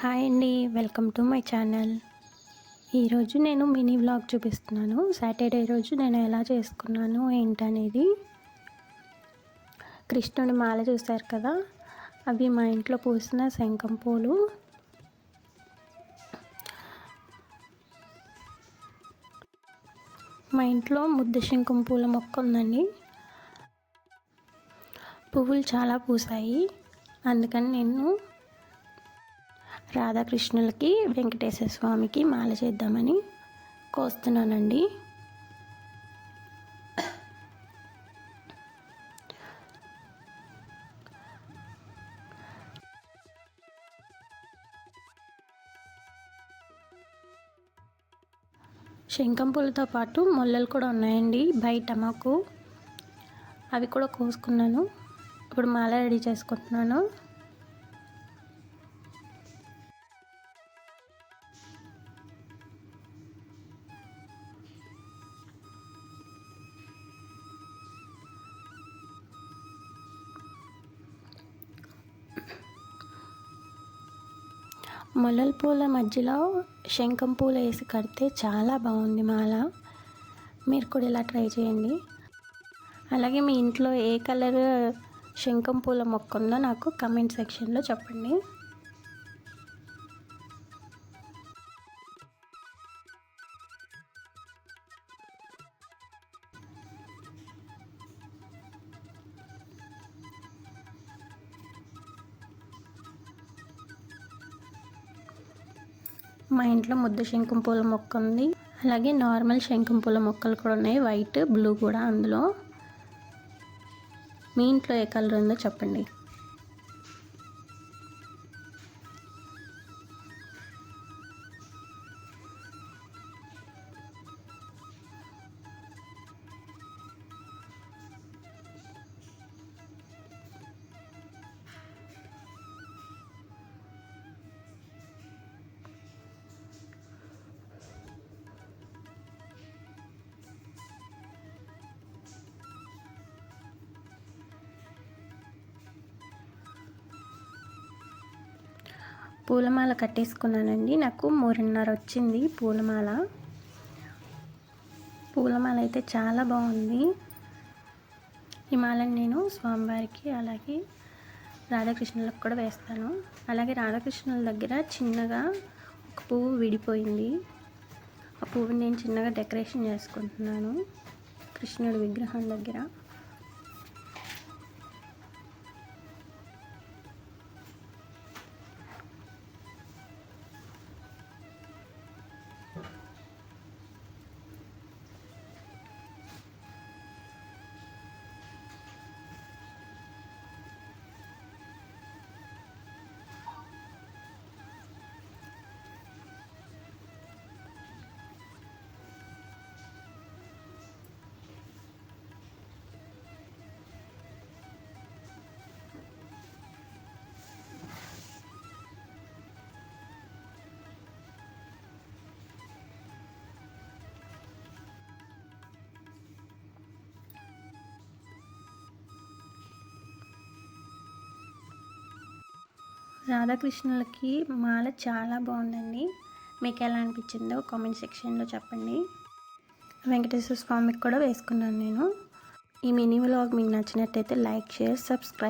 Hi అండి, welcome to my channel. ఈరోజు నేను మినీ వ్లాగ్ చూపిస్తున్నాను. సాటర్డే రోజు నేను ఎలా చేసుకున్నాను ఏంటనేది. కృష్ణుడి మాల చూశారు కదా, అవి మా ఇంట్లో పూసిన శంఖం పూలు. మా ఇంట్లో ముద్ద శంఖం పూల మొక్క ఉందండి. పువ్వులు చాలా పూసాయి, అందుకని నేను రాధాకృష్ణులకి వెంకటేశ్వర స్వామికి మాల చేద్దామని కోస్తున్నానండి. శంఖం పూలతో పాటు మొల్లలు కూడా ఉన్నాయండి బయట మాకు, అవి కూడా కోసుకున్నాను. ఇప్పుడు మాల రెడీ చేసుకుంటున్నాను. మొలల పూల మధ్యలో శంఖం పూలు వేసి కడితే చాలా బాగుంది మాల. మీరు కూడా ఇలా ట్రై చేయండి. అలాగే మీ ఇంట్లో ఏ కలర్ శంఖం పూల మొక్క ఉందో నాకు కమెంట్ సెక్షన్లో చెప్పండి. మా ఇంట్లో ముద్ద శంఖం పూల మొక్క ఉంది, అలాగే నార్మల్ శంఖం పూల మొక్కలు కూడా ఉన్నాయి, వైట్ బ్లూ కూడా. అందులో మీ ఇంట్లో ఏ కలర్ ఉందో చెప్పండి. పూలమాల కట్టేసుకున్నానండి. నాకు 3:30 వచ్చింది పూలమాల. పూలమాల అయితే చాలా బాగుంది. ఈ మాలని నేను స్వామివారికి అలాగే రాధాకృష్ణులకు కూడా వేస్తాను. అలాగే రాధాకృష్ణుల దగ్గర చిన్నగా ఒక పువ్వు విడిపోయింది. ఆ పువ్వుని నేను చిన్నగా డెకరేషన్ చేసుకుంటున్నాను కృష్ణుడి విగ్రహం దగ్గర. రాధాకృష్ణులకి మాల చాలా బాగుందండి. మీకు ఎలా అనిపించిందో కామెంట్ సెక్షన్లో చెప్పండి. వెంకటేశ్వర స్వామికి కూడా వేసుకున్నాను నేను. ఈ మినీ వ్లాగ్ మీకు నచ్చినట్టయితే లైక్, షేర్, సబ్స్క్రైబ్.